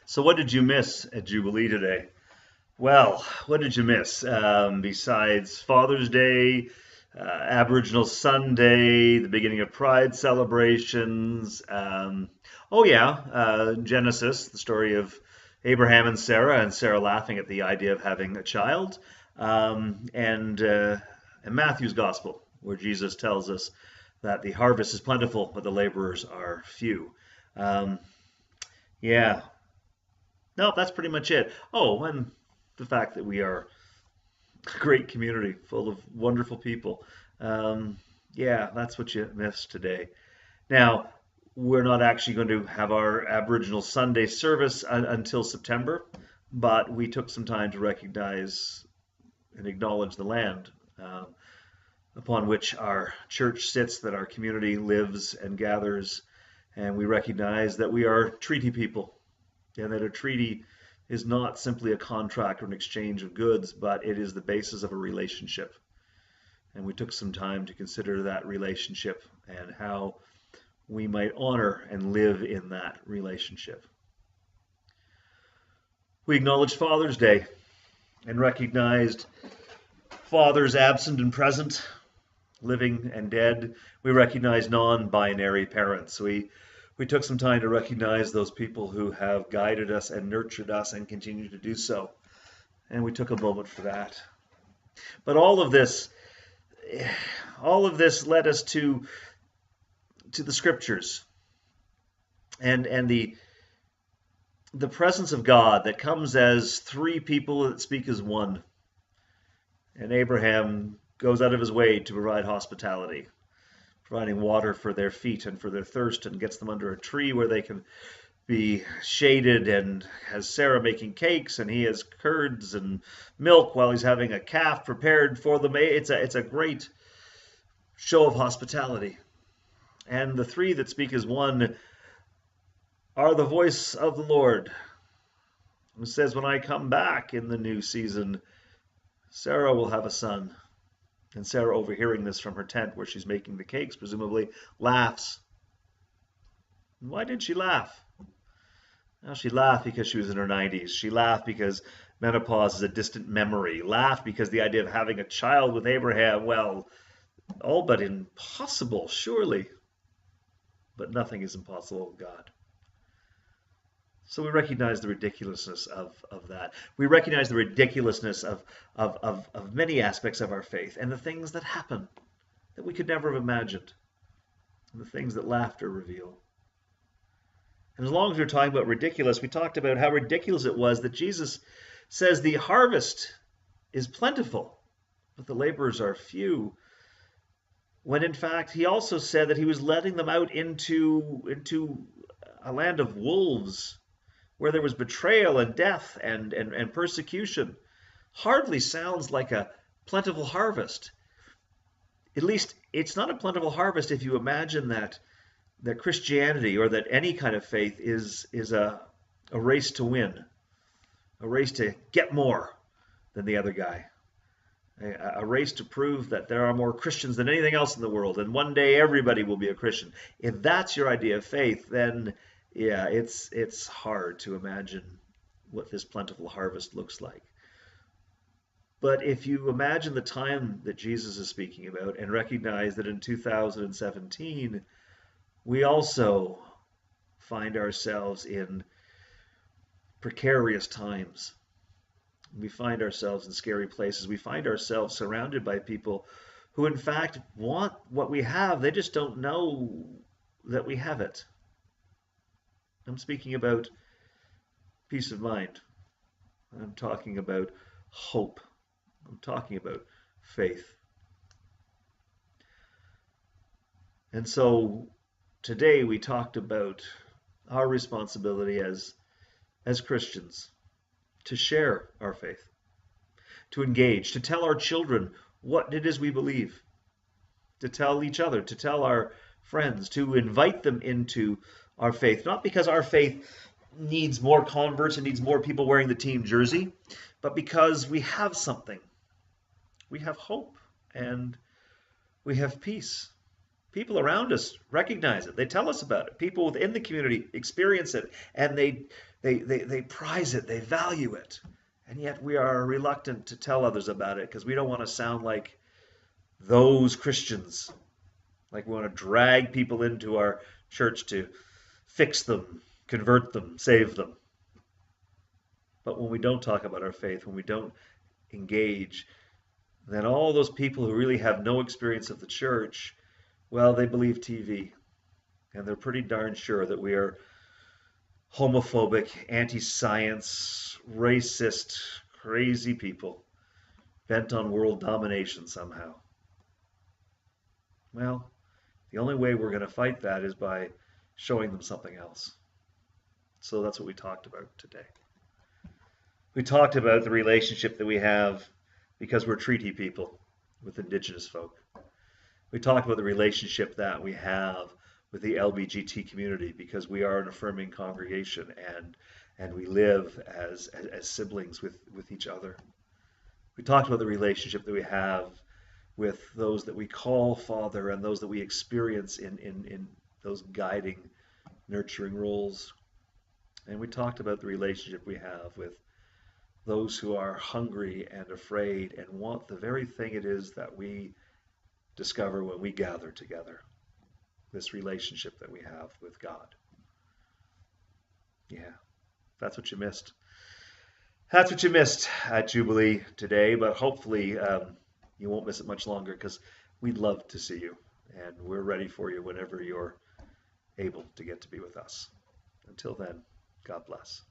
So what did you miss at Jubilee today? Well, what did you miss? Besides Father's Day, Aboriginal Sunday, the beginning of Pride celebrations. Oh yeah, Genesis, the story of Abraham and Sarah laughing at the idea of having a child, and Matthew's Gospel, where Jesus tells us that the harvest is plentiful, but the laborers are few. Um, yeah, no, that's pretty much it. Oh, and the fact that we are a great community full of wonderful people. Um, yeah, that's what you missed today. Now, we're not actually going to have our Aboriginal Sunday service until September, but we took some time to recognize and acknowledge the land upon which our church sits, that our community lives and gathers, and we recognize that we are treaty people, and that a treaty is not simply a contract or an exchange of goods, but it is the basis of a relationship. And we took some time to consider that relationship and how we might honor and live in that relationship. We acknowledged Father's Day and recognized fathers absent and present, living and dead. We recognized non-binary parents. We took some time to recognize those people who have guided us and nurtured us and continue to do so. And we took a moment for that. But all of this led us to the scriptures and the presence of God that comes as three people that speak as one. And Abraham goes out of his way to provide hospitality, providing water for their feet and for their thirst, and gets them under a tree where they can be shaded, and has Sarah making cakes, and he has curds and milk while he's having a calf prepared for them. It's a great show of hospitality. And the three that speak as one are the voice of the Lord, who says, when I come back in the new season, Sarah will have a son. And Sarah, overhearing this from her tent where she's making the cakes, presumably laughs. And why did she laugh? Well, she laughed because she was in her 90s. She laughed because menopause is a distant memory. Laughed because the idea of having a child with Abraham, well, all but impossible, surely. But nothing is impossible with God. So we recognize the ridiculousness of that. We recognize the ridiculousness of many aspects of our faith and the things that happen that we could never have imagined, and the things that laughter reveal. And as long as we're talking about ridiculous, we talked about how ridiculous it was that Jesus says the harvest is plentiful, but the laborers are few, when in fact he also said that he was letting them out into a land of wolves, where there was betrayal and death and persecution. Hardly sounds like a plentiful harvest. At least it's not a plentiful harvest if you imagine that Christianity, or that any kind of faith, is a race to win, a race to get more than the other guy, a race to prove that there are more Christians than anything else in the world, and one day everybody will be a Christian. If that's your idea of faith, then yeah, it's hard to imagine what this plentiful harvest looks like. But if you imagine the time that Jesus is speaking about and recognize that in 2017, we also find ourselves in precarious times. We find ourselves in scary places. We find ourselves surrounded by people who in fact want what we have. They just don't know that we have it. I'm speaking about peace of mind. I'm talking about hope. I'm talking about faith. And so today we talked about our responsibility as Christians to share our faith, to engage, to tell our children what it is we believe, to tell each other, to tell our friends, to invite them into our faith, not because our faith needs more converts and needs more people wearing the team jersey, but because we have something. We have hope and we have peace. People around us recognize it. They tell us about it. People within the community experience it, and they They prize it, they value it. And yet we are reluctant to tell others about it because we don't want to sound like those Christians. Like we want to drag people into our church to fix them, convert them, save them. But when we don't talk about our faith, when we don't engage, then all those people who really have no experience of the church, well, they believe TV. And they're pretty darn sure that we are homophobic, anti-science, racist, crazy people bent on world domination somehow. Well, the only way we're going to fight that is by showing them something else. So that's what we talked about today. We talked about the relationship that we have because we're treaty people with Indigenous folk. We talked about the relationship that we have with the LBGT community because we are an affirming congregation and we live as siblings with each other. We talked about the relationship that we have with those that we call Father and those that we experience in those guiding, nurturing roles. And we talked about the relationship we have with those who are hungry and afraid and want the very thing it is that we discover when we gather together, this relationship that we have with God. Yeah, that's what you missed. That's what you missed at Jubilee today, but hopefully you won't miss it much longer because we'd love to see you, and we're ready for you whenever you're able to get to be with us. Until then, God bless.